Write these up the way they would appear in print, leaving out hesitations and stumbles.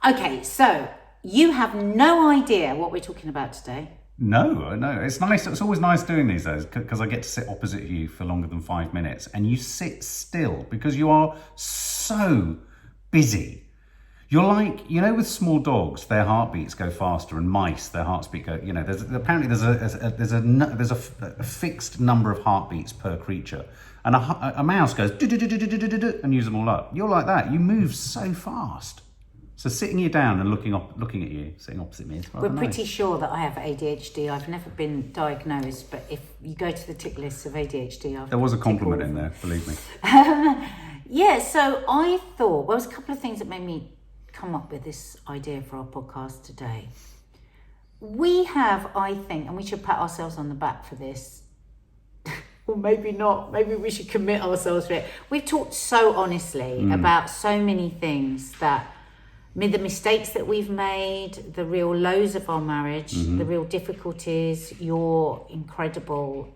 Okay, so you have no idea what we're talking about today. No. It's nice. It's always nice doing these though, because I get to sit opposite you for longer than 5 minutes, and you sit still because you are so busy. You're like, with small dogs, their heartbeats go faster, and mice, their heartbeat go. There's a fixed number of heartbeats per creature, and a mouse goes and use them all up. You're like that. You move so fast. So sitting you down and looking at you, sitting opposite me is rather nice. We're pretty sure that I have ADHD. I've never been diagnosed, but if you go to the tick list of ADHD, there was a compliment in there, believe me. Yeah, so I thought, there's a couple of things that made me come up with this idea for our podcast today. We have, I think, and we should pat ourselves on the back for this, or maybe not, maybe we should commit ourselves to it. We've talked so honestly about so many things that, the mistakes that we've made, the real lows of our marriage, the real difficulties, your incredible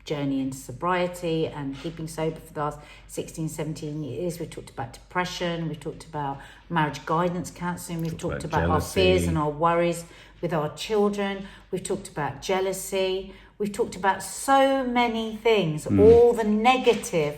journey into sobriety and keeping sober for the last 16, 17 years. We've talked about depression, we've talked about marriage guidance counselling, we've talked about our fears and our worries with our children, we've talked about jealousy, we've talked about so many things, all the negative.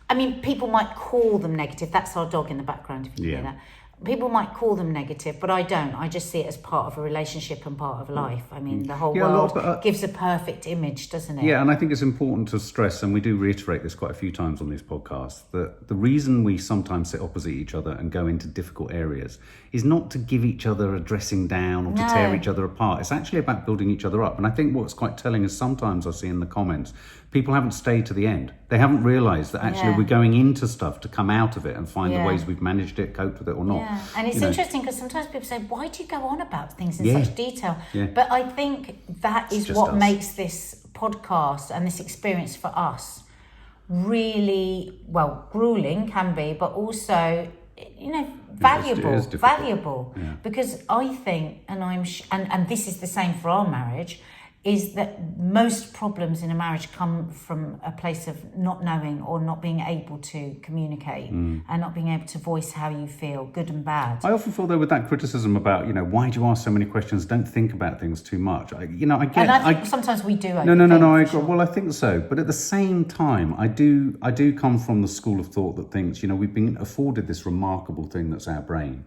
I mean, people might call them negative. That's our dog in the background, if you hear that. People might call them negative, but I don't. I just see it as part of a relationship and part of life. I mean, the whole world gives a perfect image, doesn't it? Yeah, and I think it's important to stress, and we do reiterate this quite a few times on these podcasts, that the reason we sometimes sit opposite each other and go into difficult areas is not to give each other a dressing down or to tear each other apart. It's actually about building each other up. And I think what's quite telling is sometimes I see in the comments, people haven't stayed to the end. They haven't realised that actually we're going into stuff to come out of it and find the ways we've managed it, coped with it or not. Yeah, and it's interesting because sometimes people say, why do you go on about things in such detail? Yeah. But I think that is what makes this podcast and this experience for us really, grueling can be, but also, valuable. Yeah. Because I think, and this is the same for our marriage, is that most problems in a marriage come from a place of not knowing or not being able to communicate and not being able to voice how you feel, good and bad. I often feel though with that criticism about, why do you ask so many questions? Don't think about things too much. I get. And I think sometimes we do. No. I agree. Well, I think so. But at the same time, I do come from the school of thought that thinks, we've been afforded this remarkable thing that's our brain.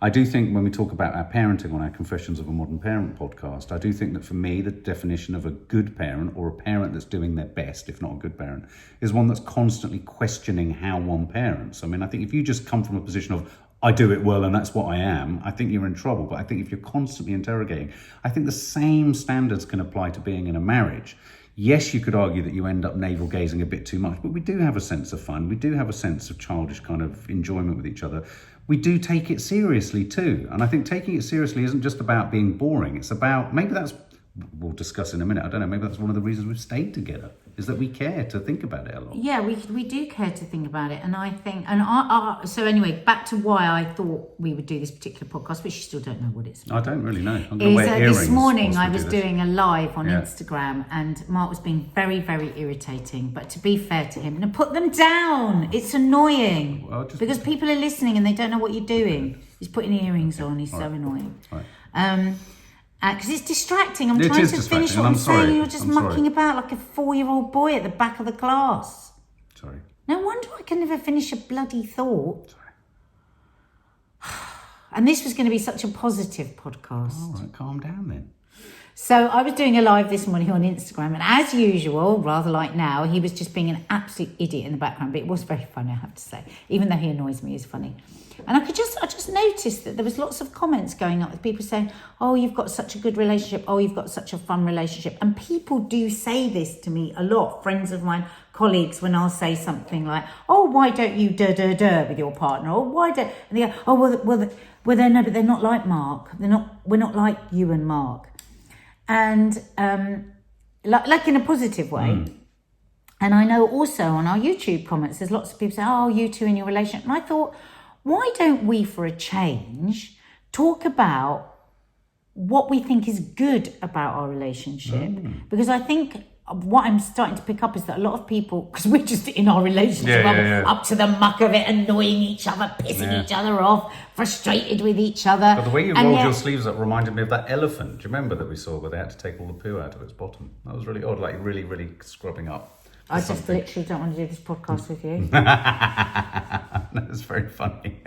I do think when we talk about our parenting on our Confessions of a Modern Parent podcast, I do think that for me, the definition of a good parent or a parent that's doing their best, if not a good parent, is one that's constantly questioning how one parents. I mean, I think if you just come from a position of, I do it well and that's what I am, I think you're in trouble. But I think if you're constantly interrogating, I think the same standards can apply to being in a marriage. Yes, you could argue that you end up navel-gazing a bit too much, but we do have a sense of fun. We do have a sense of childish kind of enjoyment with each other. We do take it seriously too. And I think taking it seriously isn't just about being boring. It's about, maybe that's, we'll discuss in a minute, I don't know, maybe that's one of the reasons we've stayed together, is that we care to think about it a lot. Yeah, we do care to think about it. And I think, so anyway, back to why I thought we would do this particular podcast, which you still don't know what it's about. I don't really know. I'm going to wear earrings. This morning I was doing a live on Instagram and Mark was being very, very irritating. But to be fair to him, put them down. It's annoying. Because people are listening and they don't know what you're doing. He's putting earrings on. He's so annoying. Right. Because it's distracting. I'm trying to finish what I'm saying. You're just mucking about like a 4-year-old boy at the back of the class. Sorry. No wonder I can never finish a bloody thought. Sorry. And this was going to be such a positive podcast. All right, calm down then. So I was doing a live this morning on Instagram, and as usual, rather like now, he was just being an absolute idiot in the background, but it was very funny, I have to say. Even though he annoys me, he's funny. And I just noticed that there was lots of comments going up with people saying, oh, you've got such a good relationship. Oh, you've got such a fun relationship. And people do say this to me a lot. Friends of mine, colleagues, when I'll say something like, oh, why don't you da-da-da with your partner? Or why don't... And they go, oh, well, no, but they're not like Mark. We're not like you and Mark. And like in a positive way. And I know also on our YouTube comments, there's lots of people saying, oh, you two in your relationship. And I thought, why don't we, for a change, talk about what we think is good about our relationship? Because I think what I'm starting to pick up is that a lot of people, because we're just in our relationship, up to the muck of it, annoying each other, pissing each other off, frustrated with each other. But the way you rolled your sleeves up reminded me of that elephant. Do you remember that we saw where they had to take all the poo out of its bottom? That was really odd, like really, really scrubbing up. I just literally don't want to do this podcast with you. That's very funny.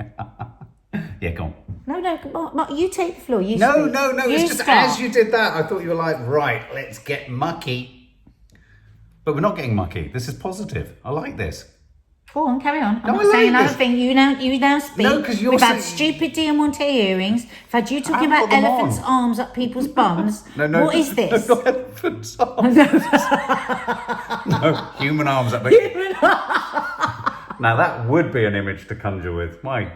Yeah, go on. No, Mark, you take the floor. No, it's just as you did that, I thought you were like, right, let's get mucky. But we're not getting mucky. This is positive. I like this. Go on, carry on. I'm not saying another thing. You now speak. No, because you're We've had stupid Diamante earrings. We've had you talking about elephants' arms up people's bums. No. What is this? No, elephants' arms. No, human arms up. Now that would be an image to conjure with. My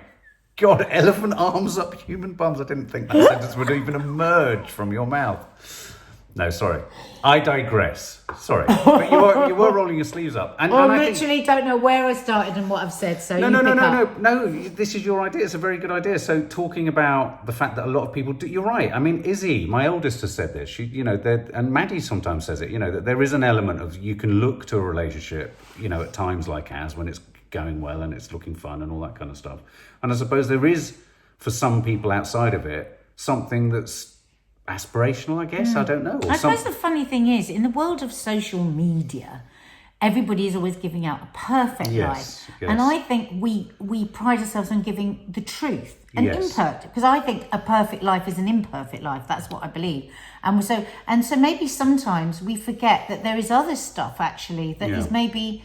God, elephant arms up human bums. I didn't think that sentence would even emerge from your mouth. No, sorry. I digress. Sorry. But you were rolling your sleeves up. And I I literally don't know where I started and what I've said, so No, this is your idea. It's a very good idea. So talking about the fact that a lot of people do, you're right. I mean, Izzy, my oldest, has said this. She, and Maddie sometimes says it, that there is an element of you can look to a relationship, at times like ours when it's going well and it's looking fun and all that kind of stuff. And I suppose there is, for some people outside of it, something that's aspirational, I guess. I don't know. I suppose the funny thing is, in the world of social media, everybody is always giving out a perfect life. Yes. And I think we pride ourselves on giving the truth. And imperfect, because I think a perfect life is an imperfect life. That's what I believe. And so maybe sometimes we forget that there is other stuff actually that is maybe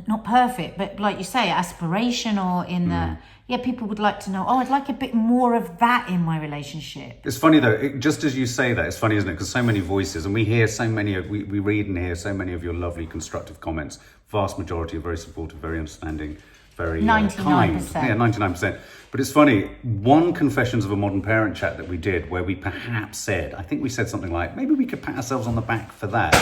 not perfect, but like you say, aspirational in the... Yeah, people would like to know, I'd like a bit more of that in my relationship. It's funny though, just as you say that, it's funny, isn't it? Because so many voices, and we hear so many, we read and hear so many of your lovely constructive comments. Vast majority are very supportive, very understanding, very 99%. Kind. Yeah, 99%. But it's funny, one Confessions of a Modern Parent chat that we did where we perhaps said, I think we said something like, maybe we could pat ourselves on the back for that.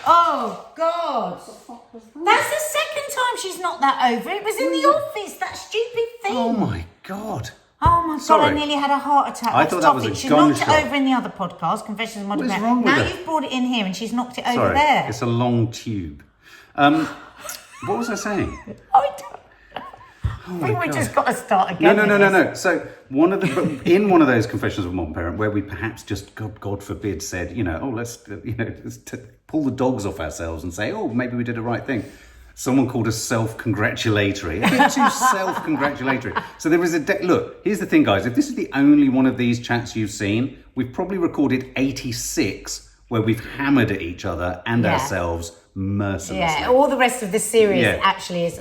Oh, God. That's the second time she's knocked that over. It was in the office, that stupid thing. Oh, my God. Oh, my God, I nearly had a heart attack. I thought that was a She gunshot. knocked it over in the other podcast, Confessions of a Modern Parent. What's wrong with it? Now you've brought it in here and she's knocked it over there. It's a long tube. What was I saying? I think we just got to start again. No. So in one of those Confessions of a Modern Parent, where we perhaps just, God forbid, said, let's pull the dogs off ourselves and say, maybe we did the right thing. Someone called us self-congratulatory. A bit too self-congratulatory. So there is look, here's the thing, guys. If this is the only one of these chats you've seen, we've probably recorded 86 where we've hammered at each other and ourselves mercilessly. Yeah, all the rest of the series actually is...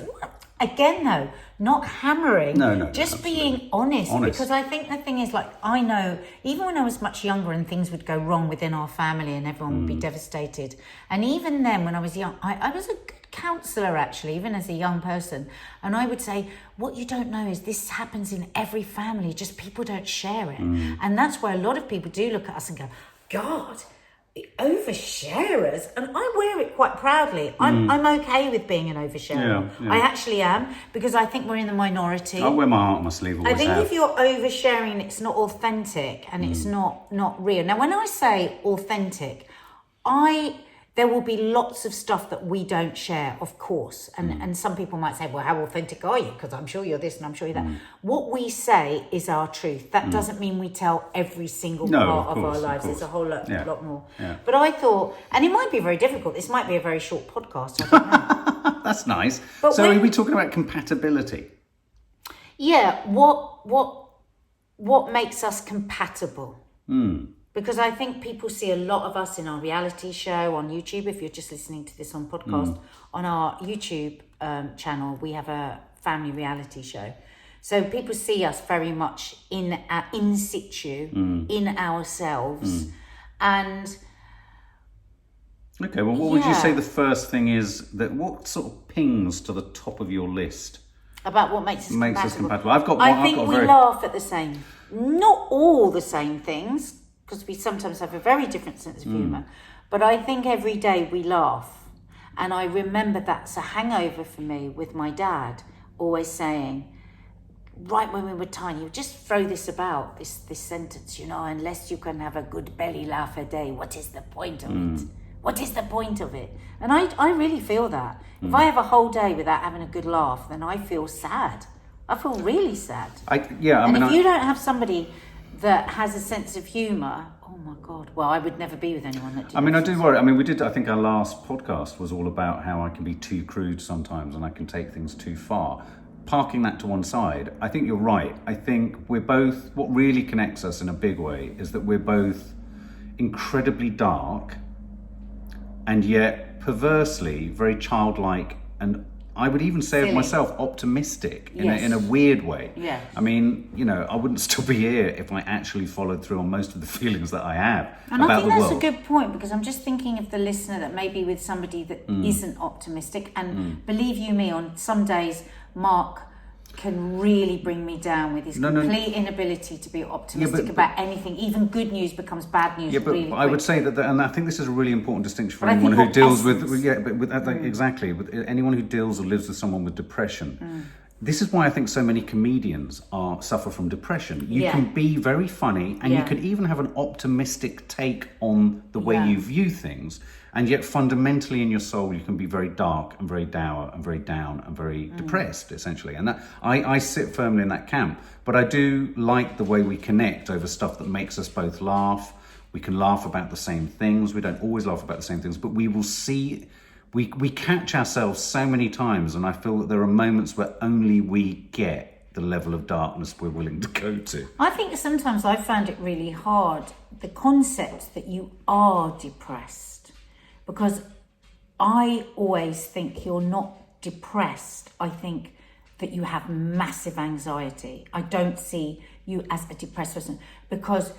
Again, though, not hammering, just absolutely. Being honest. Because I think the thing is, I know, even when I was much younger and things would go wrong within our family and everyone would be devastated. And even then, when I was young, I was a good counsellor, actually, even as a young person. And I would say, what you don't know is this happens in every family, just people don't share it. And that's where a lot of people do look at us and go, God, oversharers, and I wear it quite proudly. I'm okay with being an oversharer. Yeah. I actually am, because I think we're in the minority. I wear my heart on my sleeve. I think if you're oversharing, it's not authentic and it's not real. Now, when I say authentic, there will be lots of stuff that we don't share, of course. And some people might say, well, how authentic are you? Because I'm sure you're this and I'm sure you're that. What we say is our truth. That doesn't mean we tell every single part of our lives. There's a whole lot more. Yeah. But I thought, and it might be very difficult. This might be a very short podcast. I don't know. That's nice. But so are we talking about compatibility? Yeah. What makes us compatible? Because I think people see a lot of us in our reality show on YouTube. If you're just listening to this on podcast, on our YouTube channel, we have a family reality show. So people see us very much in situ, in ourselves. And... Okay, well, what would you say the first thing is that what sort of pings to the top of your list? About what makes us compatible? I think we laugh at the same. Not all the same things, because we sometimes have a very different sense of humour. But I think every day we laugh. And I remember that's a hangover for me with my dad, always saying, right when we were tiny, you just throw this about, this sentence, unless you can have a good belly laugh a day, what is the point of it? What is the point of it? And I really feel that. If I have a whole day without having a good laugh, then I feel sad. I feel really sad. If you don't have somebody that has a sense of humour, oh my God, well, I would never be with anyone that did. I do worry. I think our last podcast was all about how I can be too crude sometimes and I can take things too far. Parking that to one side, I think you're right. I think we're both, what really connects us in a big way is that we're both incredibly dark and yet perversely very childlike, and I would even say of myself optimistic in a weird way. Yes. I wouldn't still be here if I actually followed through on most of the feelings that I have and about I think the that's world. a good point, because I'm just thinking of the listener that may be with somebody that isn't optimistic, and believe you me, on some days Mark can really bring me down with his complete inability to be optimistic about anything. Even good news becomes bad news. But really I would say that, and I think this is a really important distinction for anyone who deals exactly with anyone who deals or lives with someone with depression. This is why I think so many comedians suffer from depression. You can be very funny, and you could even have an optimistic take on the way you view things, and yet fundamentally in your soul you can be very dark and very dour and very down and very depressed, essentially. And that I sit firmly in that camp. But I do like the way we connect over stuff that makes us both laugh. We can laugh about the same things. We don't always laugh about the same things, but we will see. We catch ourselves so many times, and I feel that there are moments where only we get the level of darkness we're willing to go to. I think sometimes I found it really hard, the concept that you are depressed, because I always think you're not depressed. I think that you have massive anxiety. I don't see you as a depressed person, because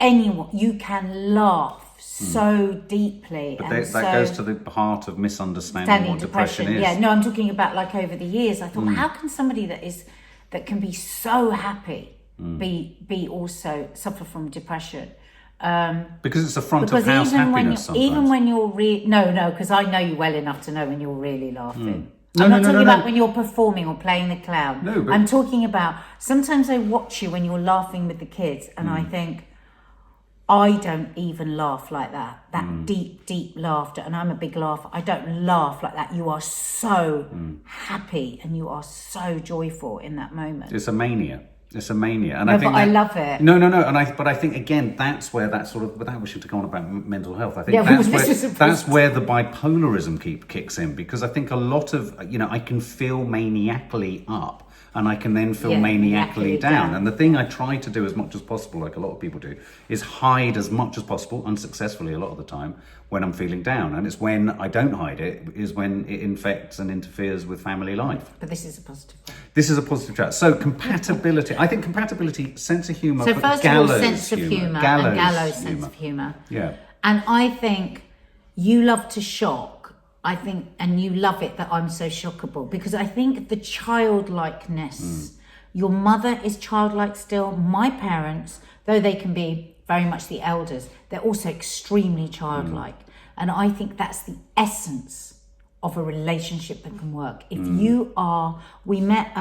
you can laugh so deeply. But that goes to the heart of misunderstanding what depression is. Yeah, no, I'm talking about like over the years. I thought, how can somebody that can be so happy be also suffer from depression? Because it's a front of house happiness sometimes. Even when you're because I know you well enough to know when you're really laughing. I'm not talking about when you're performing or playing the clown. No, but... I'm talking about sometimes I watch you when you're laughing with the kids, and I think, I don't even laugh like that. That deep, deep laughter. And I'm a big laugher. I don't laugh like that. You are so happy and you are so joyful in that moment. It's a mania. And I love it. No. But I think, again, that's where that sort of, without wishing to go on about mental health, I think that's where the bipolarism kicks in. Because I think a lot of, I can feel maniacally up, and I can then feel maniacally down. And the thing I try to do as much as possible, like a lot of people do, is hide as much as possible, unsuccessfully a lot of the time, when I'm feeling down. And it's when I don't hide it, is when it infects and interferes with family life. But this is a positive one. This is a positive chat. So compatibility. I think compatibility, sense of humour, so but first gallows of all, sense of humour and gallows sense of humour. Yeah. And I think you love to shock. I think, and you love it that I'm so shockable, because I think the childlikeness, your mother is childlike still. My parents, though they can be very much the elders, they're also extremely childlike. And I think that's the essence of a relationship that can work. If you are, we met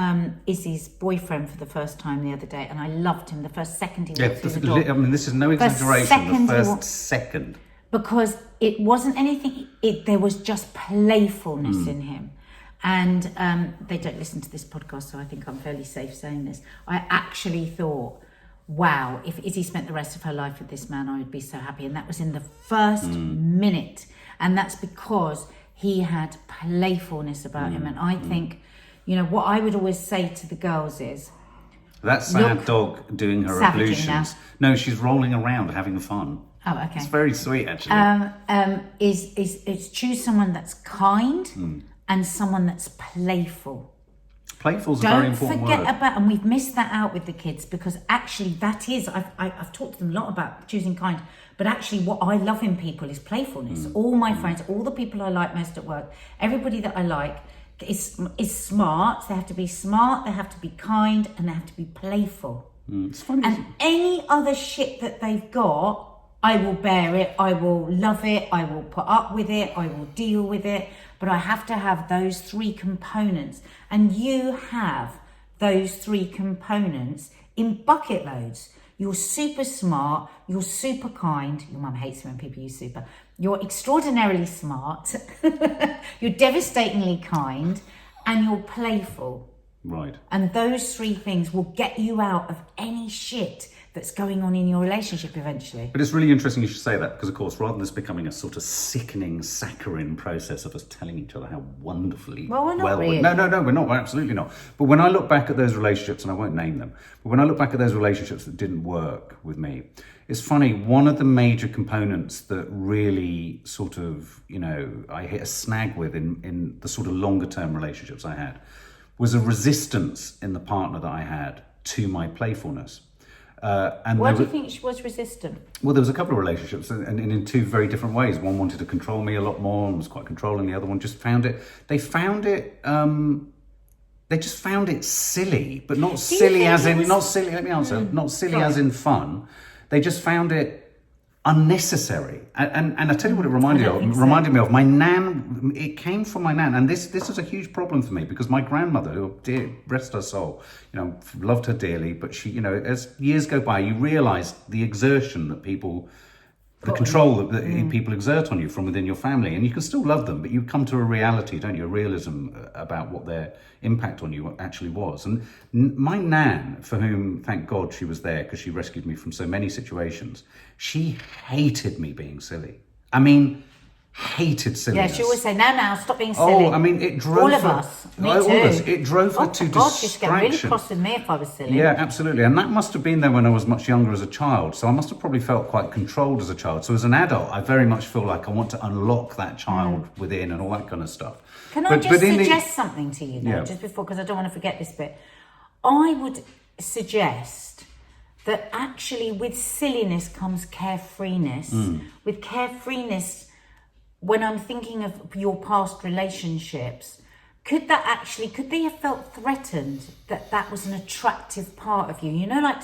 Izzy's boyfriend for the first time the other day, and I loved him the first second he walked through the door. I mean, this is no exaggeration, the first second. Because it wasn't anything, there was just playfulness in him. And they don't listen to this podcast, so I think I'm fairly safe saying this. I actually thought, wow, if Izzy spent the rest of her life with this man, I would be so happy. And that was in the first minute. And that's because he had playfulness about him. And I think, what I would always say to the girls is, that sad dog doing her ablutions. No, she's rolling around having fun. Oh, okay. It's very sweet, actually. Is choose someone that's kind and someone that's playful. Playful is a very important word. Don't forget about, and we've missed that out with the kids, because actually that is, I've talked to them a lot about choosing kind, but actually what I love in people is playfulness. All my friends, all the people I like most at work, everybody that I like is smart. They have to be smart, they have to be kind, and they have to be playful. It's funny. And any other shit that they've got, I will bear it, I will love it, I will put up with it, I will deal with it, but I have to have those three components. And you have those three components in bucket loads. you're super smart, you're super kind. Your mum hates it when people use super. You're extraordinarily smart, you're devastatingly kind, and you're playful. Right. And those three things will get you out of any shit that's going on in your relationship eventually. But it's really interesting you should say that, because of course, rather than this becoming a sort of sickening, saccharine process of us telling each other how wonderfully Well, we're not really. No, we're not. We're absolutely not. But when I look back at those relationships, and I won't name them, but when I look back at those relationships that didn't work with me, it's funny, one of the major components that really sort of, I hit a snag with in the sort of longer term relationships I had was a resistance in the partner that I had to my playfulness. Why do you think she was resistant? Well, there was a couple of relationships, and in two very different ways. One wanted to control me a lot more and was quite controlling. The other one just found it. They just found it silly, but not silly as in not silly. Let me answer. Not silly as in fun. They just found it unnecessary. And I tell you what it reminded me of. My nan. It came from my nan, and this was a huge problem for me because my grandmother, who, dear, rest her soul, loved her dearly, but she, as years go by, you realise the exertion that people. The control that people exert on you from within your family, and you can still love them, but you come to a reality, don't you? A realism about what their impact on you actually was. And my nan, for whom, thank God, she was there because she rescued me from so many situations, she hated me being silly. I mean, hated silliness. Yeah, she always say, now, stop being silly. Oh, I mean, it drove all of her, us. Me too. All of us. It drove her to God, she'd get really distraction. cross with me if I was silly. Yeah, absolutely. And that must have been there when I was much younger as a child. So I must have probably felt quite controlled as a child. So as an adult, I very much feel like I want to unlock that child within and all that kind of stuff. Can I just suggest something to you, though, just before, because I don't want to forget this bit. I would suggest that actually with silliness comes carefreeness. With carefreeness, when I'm thinking of your past relationships, could they have felt threatened that was an attractive part of you? Like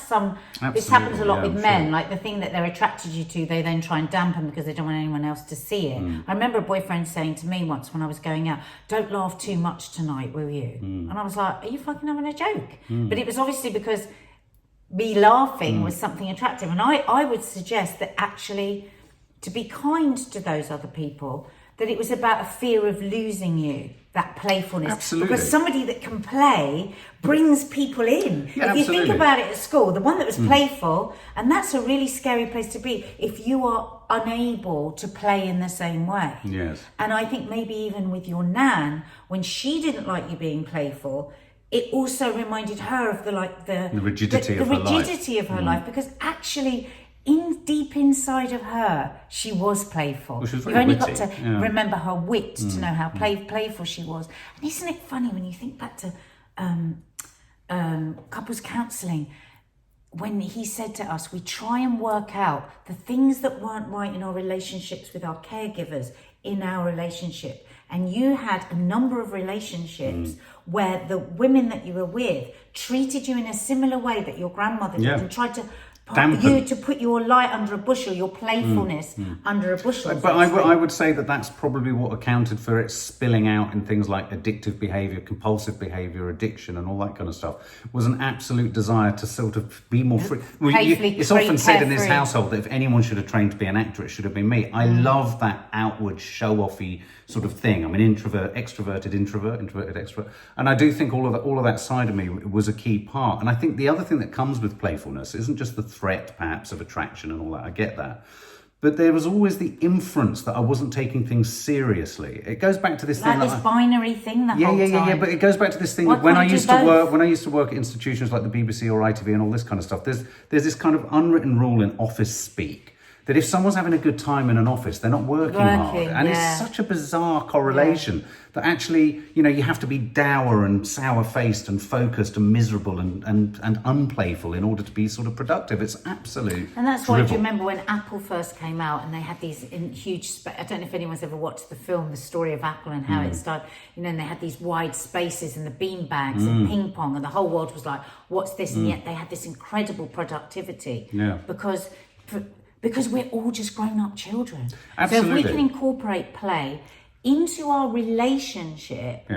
this happens a lot with men, like the thing that they're attracted you to, they then try and dampen because they don't want anyone else to see it. I remember a boyfriend saying to me once when I was going out, "Don't laugh too much tonight, will you?" And I was like, "Are you fucking having a joke?" But it was obviously because me laughing was something attractive. And I would suggest that actually, to be kind to those other people, that it was about a fear of losing you, that playfulness. Absolutely. Because somebody that can play brings people in. Yeah, if you think about it at school, the one that was playful, and that's a really scary place to be if you are unable to play in the same way. Yes. And I think maybe even with your nan, when she didn't like you being playful, it also reminded her of the rigidity of her life, because actually, deep inside of her, she was playful. Well, she was You've very only witty, got to remember her wit to know how playful she was. And isn't it funny when you think back to couples counselling, when he said to us, we try and work out the things that weren't right in our relationships with our caregivers in our relationship. And you had a number of relationships where the women that you were with treated you in a similar way that your grandmother did and tried to put your light under a bushel, your playfulness under a bushel. But I would say that that's probably what accounted for it spilling out in things like addictive behaviour, compulsive behaviour, addiction and all that kind of stuff, was an absolute desire to sort of be more free. It's often said in this household that if anyone should have trained to be an actor, it should have been me. I love that outward show-offy sort of thing. I'm an introvert, extroverted introvert, introverted extrovert. And I do think all of that side of me was a key part. And I think the other thing that comes with playfulness isn't just the threat, perhaps, of attraction and all that. I get that. But there was always the inference that I wasn't taking things seriously. It goes back to this thing. Like this binary thing whole time. Yeah. But it goes back to this thing that when I used to work at institutions like the BBC or ITV and all this kind of stuff, there's this kind of unwritten rule in office speak that if someone's having a good time in an office, they're not working hard. And it's such a bizarre correlation that actually, you have to be dour and sour-faced and focused and miserable and unplayful in order to be sort of productive. It's absolute And that's why, do you remember when Apple first came out and they had these huge, I don't know if anyone's ever watched the film, The Story of Apple, and how it started, and they had these wide spaces and the bean bags and ping pong, and the whole world was like, what's this? And yet they had this incredible productivity. Because we're all just grown-up children. Absolutely. So if we can incorporate play into our relationship,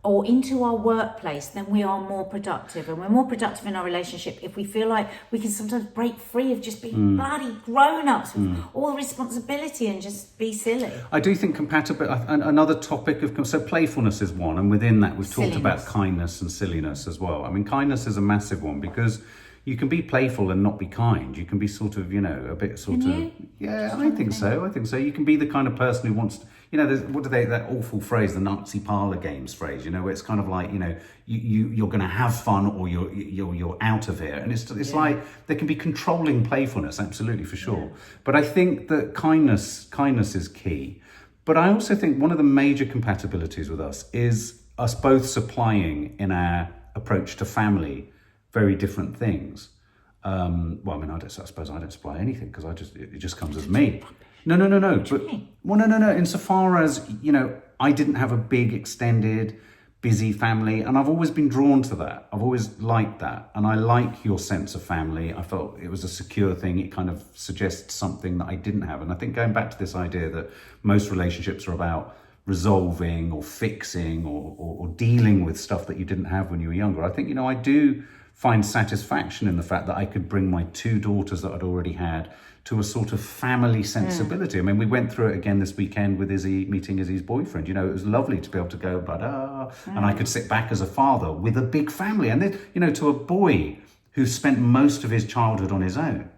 or into our workplace, then we are more productive, and we're more productive in our relationship if we feel like we can sometimes break free of just being bloody grown-ups with all the responsibility and just be silly. I do think compatibility, another topic of, so playfulness is one, and within that we've talked about kindness and silliness as well. I mean, kindness is a massive one, because you can be playful and not be kind. You can be sort of, a bit sort of... Yeah, I think so. You can be the kind of person who wants to... there's, that awful phrase, the Nazi parlor games phrase, where it's kind of like, you're going to have fun, or you're out of here. And it's like, there can be controlling playfulness, absolutely, for sure. Yeah. But I think that kindness is key. But I also think one of the major compatibilities with us is us both supplying in our approach to family very different things. I suppose I don't supply anything, because it just comes as me. No. No. Insofar as, I didn't have a big, extended, busy family, and I've always been drawn to that. I've always liked that. And I like your sense of family. I felt it was a secure thing. It kind of suggests something that I didn't have. And I think going back to this idea that most relationships are about resolving or fixing or dealing with stuff that you didn't have when you were younger, I think, I do find satisfaction in the fact that I could bring my 2 daughters that I'd already had to a sort of family sensibility. I mean, we went through it again this weekend with Izzy, meeting Izzy's boyfriend. It was lovely to be able to go, and I could sit back as a father with a big family. And then, to a boy who spent most of his childhood on his own,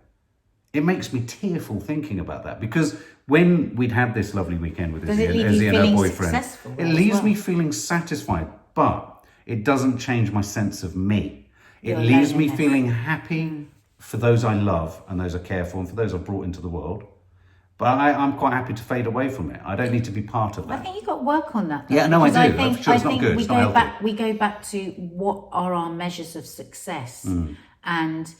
it makes me tearful thinking about that, because when we'd had this lovely weekend with Izzy and her boyfriend, it leaves me feeling satisfied, but it doesn't change my sense of me. It leaves me feeling happy for those I love and those I care for and for those I've brought into the world. But I'm quite happy to fade away from it. I don't need to be part of that. I think you've got to work on that, though. Yeah, no, I do. I think it's not good. We go back to what are our measures of success. And,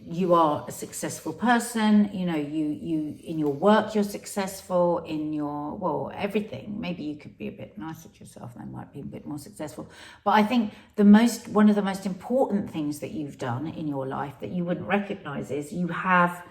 you are a successful person, you in your work you're successful, in your everything. Maybe you could be a bit nicer to yourself and might be a bit more successful. But I think one of the most important things that you've done in your life that you wouldn't recognize is you have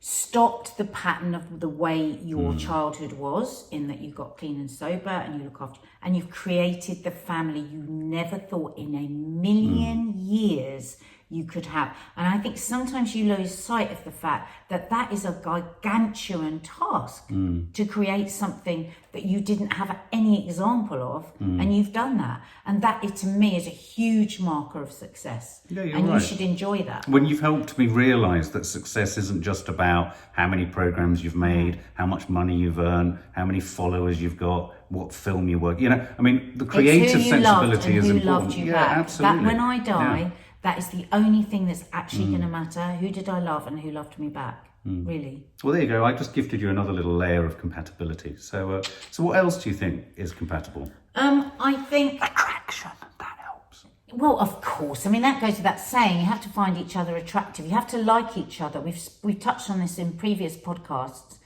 stopped the pattern of the way your childhood was, in that you got clean and sober and you look after, and you've created the family you never thought in a million years you could have. And I think sometimes you lose sight of the fact that that is a gargantuan task to create something that you didn't have any example of, and you've done that. And that, to me, is a huge marker of success. Yeah, you're and right. You should enjoy that. When you've helped me realise that success isn't just about how many programmes you've made, how much money you've earned, how many followers you've got, what film you work. The creative sensibility is important. Loved you back. Absolutely. That when I die, that is the only thing that's actually going to matter. Who did I love and who loved me back? Really. Well, there you go. I just gifted you another little layer of compatibility. So what else do you think is compatible? I think attraction. That helps. Well, of course. I mean, that goes without saying. You have to find each other attractive. You have to like each other. We've touched on this in previous podcasts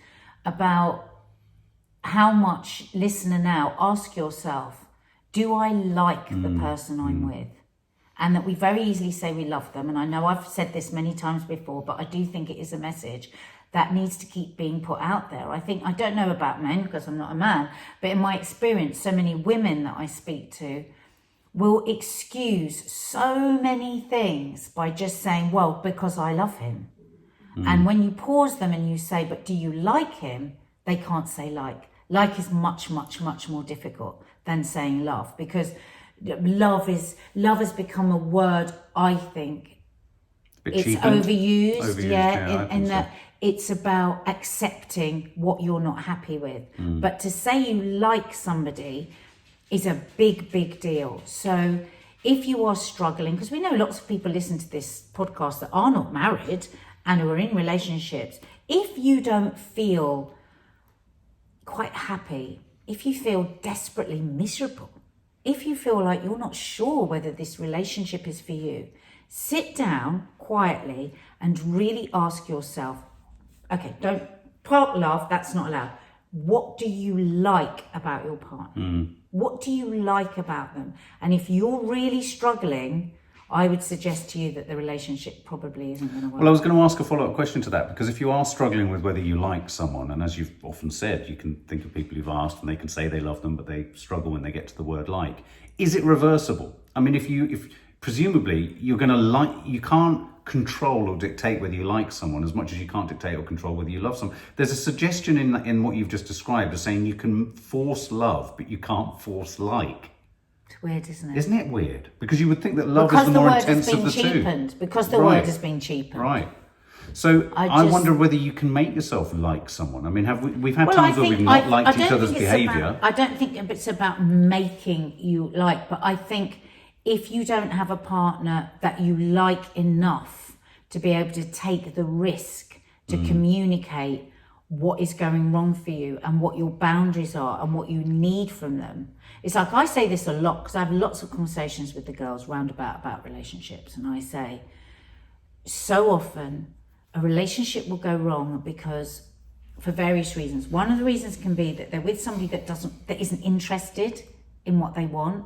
about how much, listener now, ask yourself, do I like the person I'm with? And that we very easily say we love them. And I know I've said this many times before, but I do think it is a message that needs to keep being put out there. I don't know about men because I'm not a man, but in my experience, so many women that I speak to will excuse so many things by just saying, well, because I love him. And when you pause them and you say, but do you like him? They can't say like. Like is much, much, much more difficult than saying love, because love has become a word, I think, it's overused, and that it's about accepting what you're not happy with. But to say you like somebody is a big, big deal. So if you are struggling, because we know lots of people listen to this podcast that are not married and who are in relationships, if you don't feel quite happy, if you feel desperately miserable, if you feel like you're not sure whether this relationship is for you, sit down quietly and really ask yourself, okay, don't part love, that's not allowed. What do you like about your partner? What do you like about them? And if you're really struggling, I would suggest to you that the relationship probably isn't going to work. Well, I was going to ask a follow-up question to that, because if you are struggling with whether you like someone, and as you've often said, you can think of people who've asked and they can say they love them, but they struggle when they get to the word like. Is it reversible? I mean, if presumably you're going to like, you can't control or dictate whether you like someone as much as you can't dictate or control whether you love someone. There's a suggestion in what you've just described of saying you can force love, but you can't force like. It's weird, isn't it? Isn't it weird? Because you would think that love is the more intense of the two. Because the word has been cheapened. Right. So I wonder whether you can make yourself like someone. I mean, we've had times where we've not liked each other's behaviour. I don't think it's about making you like, but I think if you don't have a partner that you like enough to be able to take the risk to communicate what is going wrong for you and what your boundaries are and what you need from them. It's like, I say this a lot because I have lots of conversations with the girls roundabout about relationships, and I say, so often a relationship will go wrong because for various reasons. One of the reasons can be that they're with somebody that isn't interested in what they want,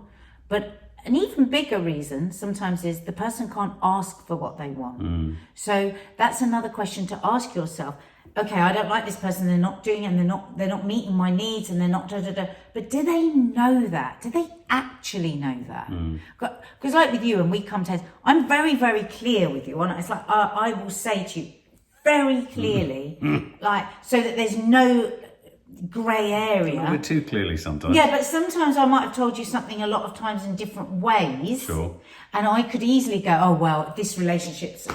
but an even bigger reason sometimes is the person can't ask for what they want. So that's another question to ask yourself. Okay, I don't like this person, they're not doing it, and they're not meeting my needs, and they're not but do they know that? Do they actually know that? Because like with you, and we come to, I'm very, very clear with you. It's like I will say to you very clearly, like, so that there's no grey area. A little bit too clearly sometimes. Yeah, but sometimes I might have told you something a lot of times in different ways. Sure. And I could easily go, oh, well, this relationship,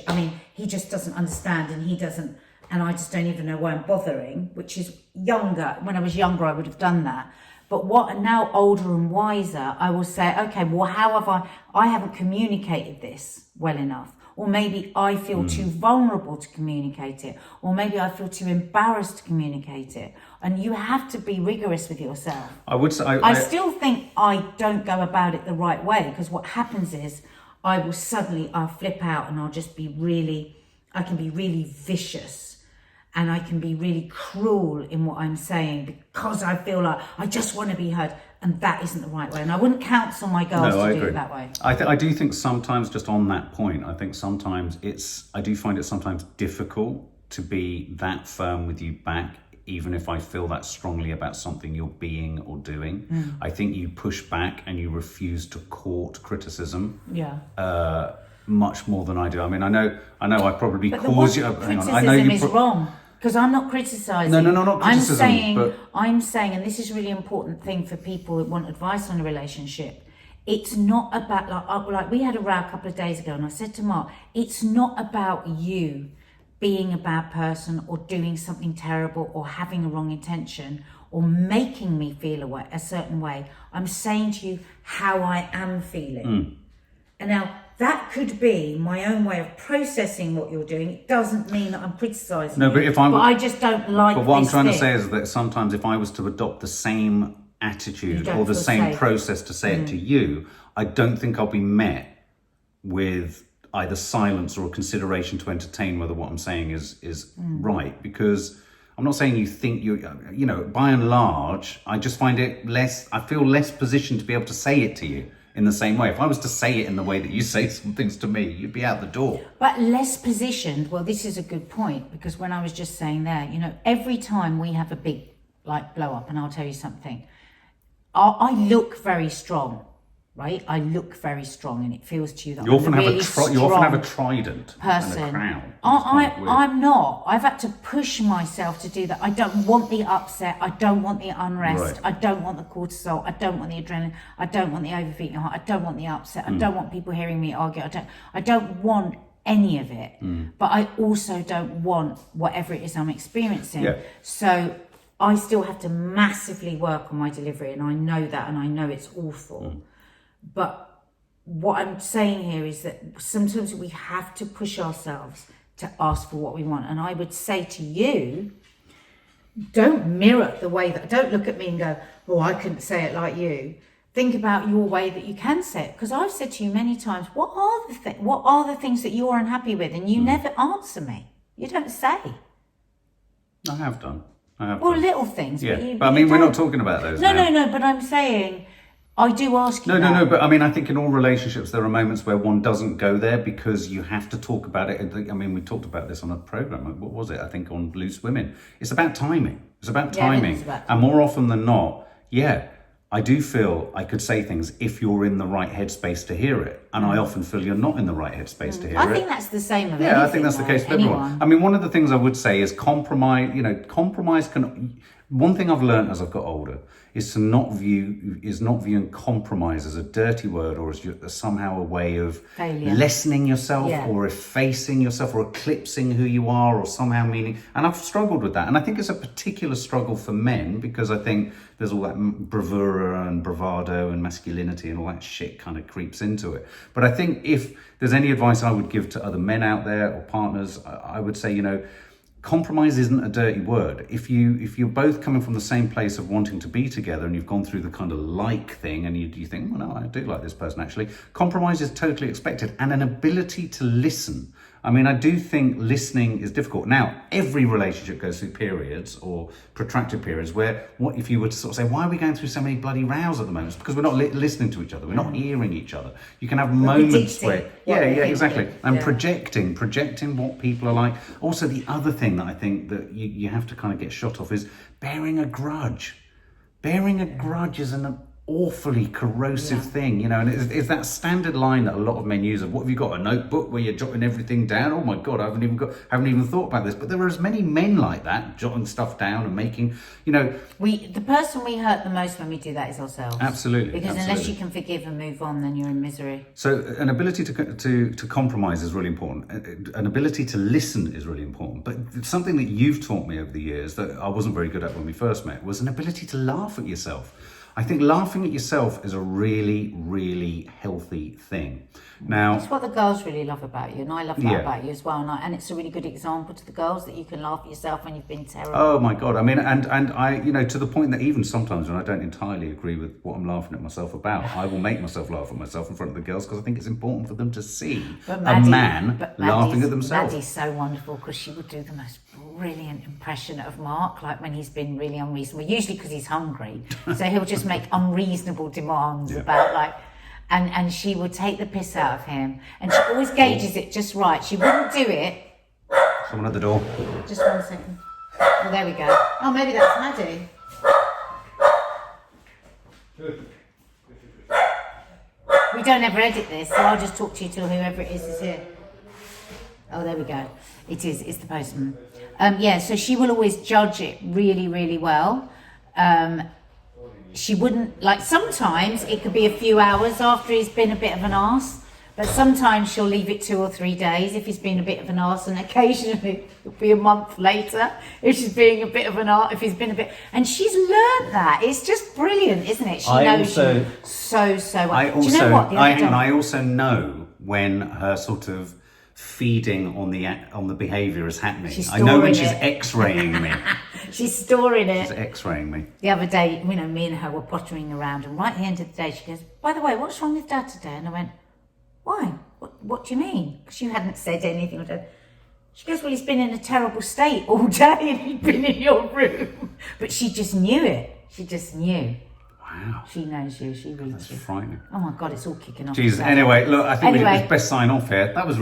I mean, he just doesn't understand, and he doesn't, and I just don't even know why I'm bothering, which is younger. When I was younger, I would have done that. But now older and wiser, I will say, okay, well, how have I haven't communicated this well enough. Or maybe I feel too vulnerable to communicate it. Or maybe I feel too embarrassed to communicate it. And you have to be rigorous with yourself. I would say... I still think I don't go about it the right way, because what happens is I'll flip out, and I can be really vicious, and I can be really cruel in what I'm saying, because I feel like I just want to be heard. And that isn't the right way. And I wouldn't counsel my girls to do it that way. I do think sometimes, just on that point, I think sometimes I do find it sometimes difficult to be that firm with you back, even if I feel that strongly about something you're being or doing. I think you push back and you refuse to court criticism. Yeah. Much more than I do. I mean, I know I probably but cause you. Criticism is wrong. Because I'm not criticising. No, not criticism. I'm saying, and this is a really important thing for people who want advice on a relationship, it's not about, like we had a row a couple of days ago, and I said to Mark, it's not about you being a bad person or doing something terrible or having a wrong intention or making me feel a certain way. I'm saying to you how I am feeling. And now, that could be my own way of processing what you're doing. It doesn't mean that I'm criticising you. But I just don't like this. But what I'm trying to say is that sometimes if I was to adopt the same attitude or the same process to say it to you, I don't think I'll be met with either silence or a consideration to entertain whether what I'm saying is right. Because I'm not saying you think by and large, I just find I feel less positioned to be able to say it to you in the same way. If I was to say it in the way that you say some things to me, you'd be out the door. But less positioned, well, this is a good point, because when I was just saying there, every time we have a big blow up, and I'll tell you something, I look very strong, right? I look very strong, and it feels to you that you often have a trident person. And a crown. I'm not. I've had to push myself to do that. I don't want the upset. I don't want the unrest. Right. I don't want the cortisol. I don't want the adrenaline. I don't want the overbeating heart. I don't want the upset. I don't want people hearing me argue. I don't want any of it. But I also don't want whatever it is I'm experiencing. Yeah. So I still have to massively work on my delivery, and I know that, and I know it's awful. But what I'm saying here is that sometimes we have to push ourselves to ask for what we want. And I would say to you, don't mirror the way don't look at me and go, oh, I couldn't say it like you. Think about your way that you can say it. Because I've said to you many times, what are the things that you're unhappy with? And you never answer me. You don't say. I have done. Well, little things. Yeah. But I mean, we're not talking about those now. No. But I'm saying, I do ask you No, but I mean, I think in all relationships, there are moments where one doesn't go there because you have to talk about it. I mean, we talked about this on a program. What was it? I think on Loose Women. It's about timing. It's about timing. And more often than not, I do feel I could say things if you're in the right headspace to hear it. And I often feel you're not in the right headspace to hear it. I think that's the same of I think that's the case with everyone. I mean, one of the things I would say is compromise, one thing I've learned as I've got older is not viewing compromise as a dirty word or as somehow a way of lessening yourself or effacing yourself or eclipsing who you are or somehow meaning. And I've struggled with that. And I think it's a particular struggle for men because I think there's all that bravura and bravado and masculinity and all that shit kind of creeps into it. But I think if there's any advice I would give to other men out there or partners, I would say, compromise isn't a dirty word. If you're both coming from the same place of wanting to be together and you've gone through the kind of like thing and you think, well, no, I do like this person actually, compromise is totally expected, and an ability to listen. I mean, I do think listening is difficult. Now, every relationship goes through periods or protracted periods where, what if you were to sort of say, why are we going through so many bloody rows at the moment? It's because we're not listening to each other. We're not hearing each other. You can have moments where, exactly. And projecting what people are like. Also, the other thing that I think that you have to kind of get shot off is bearing a grudge. Bearing a grudge is an awfully corrosive thing, and it's that standard line that a lot of men use of, what have you got, a notebook where you're jotting everything down? Oh my god, I haven't even thought about this. But there are as many men like that, jotting stuff down and making, the person we hurt the most when we do that is ourselves. Absolutely. Because unless you can forgive and move on, then you're in misery. So an ability to compromise is really important. An ability to listen is really important. But something that you've taught me over the years that I wasn't very good at when we first met was an ability to laugh at yourself. I think laughing at yourself is a really, really healthy thing. Now, it's what the girls really love about you, and I love that about you as well. And it's a really good example to the girls that you can laugh at yourself when you've been terrible. Oh my God! I mean, and I, to the point that even sometimes when I don't entirely agree with what I'm laughing at myself about, I will make myself laugh at myself in front of the girls because I think it's important for them to see a man laughing at themselves. Maddie's so wonderful because she would do the most brilliant impression of Mark, like when he's been really unreasonable. Usually because he's hungry, so he'll just make unreasonable demands about like. And she would take the piss out of him. And she always gauges it just right. She wouldn't do it. Someone at the door. Just 1 second. Oh, there we go. Oh, maybe that's Maddie. We don't ever edit this, so I'll just talk to you till whoever it is here. Oh, there we go. It's the postman. So she will always judge it really, really well. She wouldn't, like, sometimes it could be a few hours after he's been a bit of an arse, but sometimes she'll leave it 2 or 3 days if he's been a bit of an arse, and occasionally it'll be a month later if she's being a bit of an arse, if he's been a bit, and she's learned that. It's just brilliant, isn't it? She knows you so well. Do you know what? I also know when her sort of feeding on the behaviour is happening. I know when she's X-raying me. She's storing it. She's X-raying me. The other day, me and her were pottering around, and right at the end of the day, she goes, "By the way, what's wrong with Dad today?" And I went, "Why? What do you mean?" Because you hadn't said anything. She goes, "Well, he's been in a terrible state all day, and he'd been in your room." But she just knew it. She just knew. Wow. She knows you. She reads you. That's frightening. Oh my God, it's all kicking off. Jesus. Anyway, look, I think it's best sign off here. That was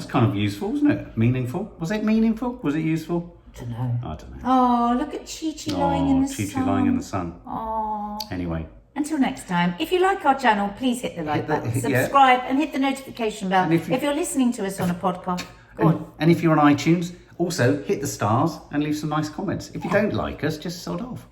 kind of useful, wasn't it? Meaningful. Was it meaningful? Was it useful? I don't know. Oh, look at Chi-Chi lying in the sun. Chi-Chi lying in the sun. Oh. Anyway. Until next time, if you like our channel, please hit the like button, subscribe, and hit the notification bell. If you're listening to us on a podcast, go on. And if you're on iTunes, also hit the stars and leave some nice comments. If you don't like us, just sod off.